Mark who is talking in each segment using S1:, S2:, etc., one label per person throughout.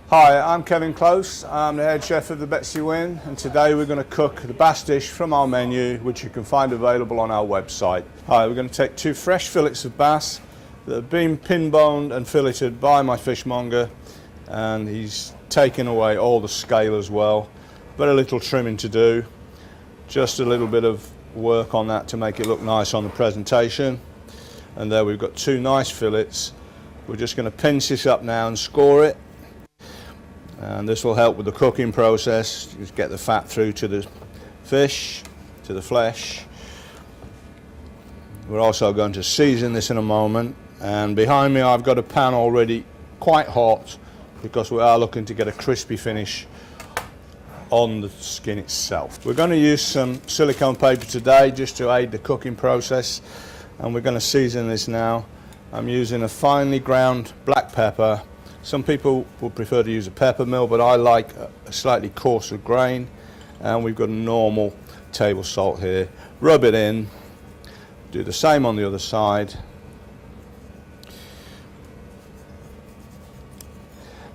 S1: Hi, I'm Kevin Close. I'm the head chef of the BetsyBass01, and today we're going to cook the bass dish from our menu, which you can find available on our website. Hi, we're going to take 2 fresh fillets of bass that have been pin-boned and filleted by my fishmonger, and he's taken away all the scale as well. Very little trimming to do, just a little bit of work on that to make it look nice on the presentation. And there we've got 2 nice fillets. We're just going to pinch this up now and score it. And this will help with the cooking process, just get the fat through to the fish, to the flesh. We're also going to season this in a moment, and behind me I've got a pan already quite hot because we are looking to get a crispy finish on the skin itself. We're going to use some silicone paper today just to aid the cooking process, and we're going to season this now. I'm using a finely ground black pepper. Some people would prefer to use a pepper mill, but I like a slightly coarser grain. And we've got a normal table salt here. Rub it in. Do the same on the other side.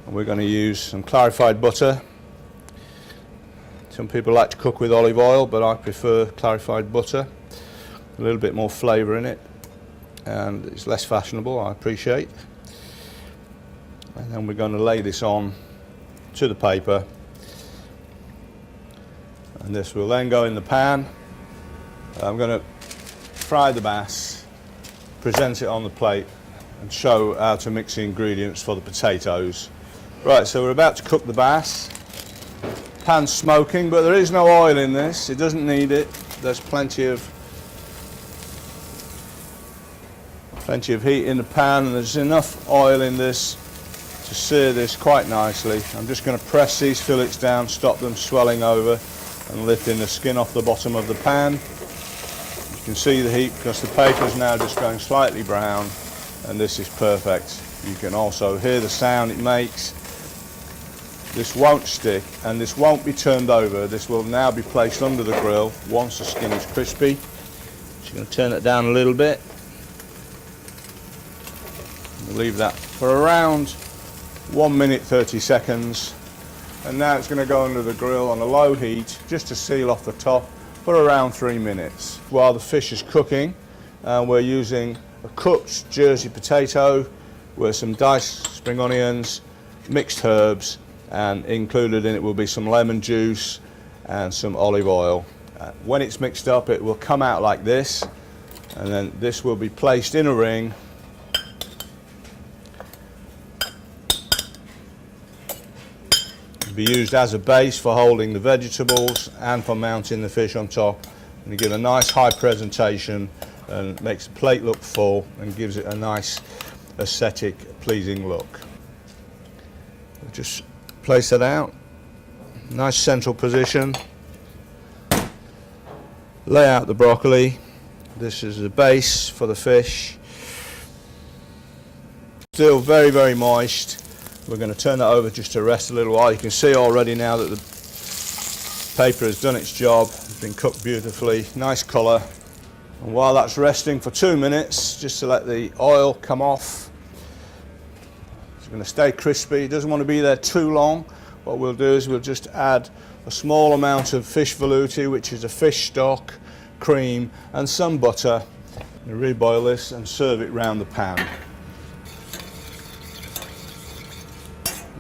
S1: And we're going to use some clarified butter. Some people like to cook with olive oil, but I prefer clarified butter. A little bit more flavour in it, and it's less fashionable, I appreciate. And then we're going to lay this on to the paper, and this will then go in the pan. I'm going to fry the bass, present it on the plate, and show how to mix the ingredients for the potatoes. Right, so we're about to cook the bass. Pan's smoking, but there is no oil in this. It doesn't need it. There's plenty of heat in the pan, and there's enough oil in this to sear this quite nicely. I'm just going to press these fillets down, stop them swelling over, and lifting the skin off the bottom of the pan. You can see the heat because the paper is now just going slightly brown, and this is perfect. You can also hear the sound it makes. This won't stick, and this won't be turned over. This will now be placed under the grill once the skin is crispy. Just going to turn it down a little bit. We'll leave that for around 1 minute 30 seconds, and now it's going to go under the grill on a low heat just to seal off the top for around 3 minutes. While the fish is cooking, we're using a cooked Jersey potato with some diced spring onions, mixed herbs, and included in it will be some lemon juice and some olive oil. When it's mixed up, it will come out like this, and then this will be placed in a ring. Be used as a base for holding the vegetables and for mounting the fish on top, and you give a nice high presentation and makes the plate look full and gives it a nice aesthetic pleasing look. Just place it out, nice central position, lay out the broccoli. This is the base for the fish, still very, very moist. We're going to turn that over just to rest a little while. You can see already now that the paper has done its job. It's been cooked beautifully, nice colour. And while that's resting for 2 minutes, just to let the oil come off, it's going to stay crispy. It doesn't want to be there too long. What we'll do is we'll just add a small amount of fish velouté, which is a fish stock, cream, and some butter. We'll reboil this and serve it round the pan.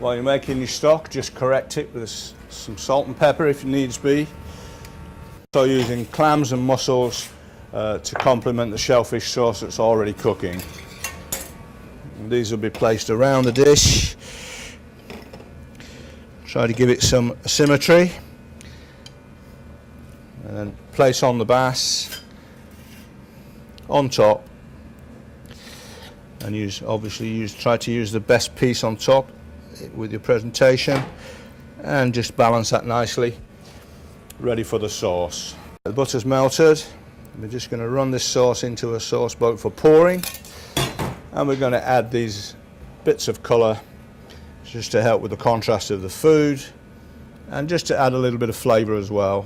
S1: While you're making your stock, just correct it with some salt and pepper if it needs be. So using clams and mussels to complement the shellfish sauce that's already cooking. And these will be placed around the dish. Try to give it some symmetry. And then place on the bass on top. And try to use the best piece on top with your presentation, and just balance that nicely. Ready for the sauce. The butter's melted. We're just going to run this sauce into a sauce boat for pouring, and we're going to add these bits of colour just to help with the contrast of the food, and just to add a little bit of flavour as well.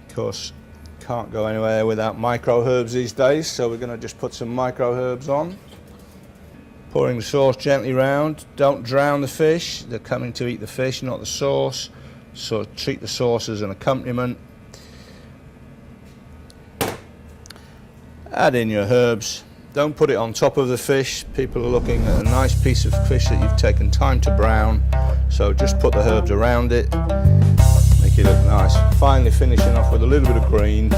S1: Of course, can't go anywhere without micro herbs these days, so we're going to just put some micro herbs on. Pouring the sauce gently round. Don't drown the fish. They're coming to eat the fish, not the sauce. So treat the sauce as an accompaniment. Add in your herbs. Don't put it on top of the fish. People are looking at a nice piece of fish that you've taken time to brown. So just put the herbs around it. Make it look nice. Finally finishing off with a little bit of green,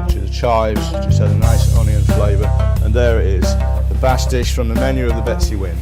S1: which is chives, just has a nice onion flavour. And there it is, the bass dish from the menu of the Betsy Wynn.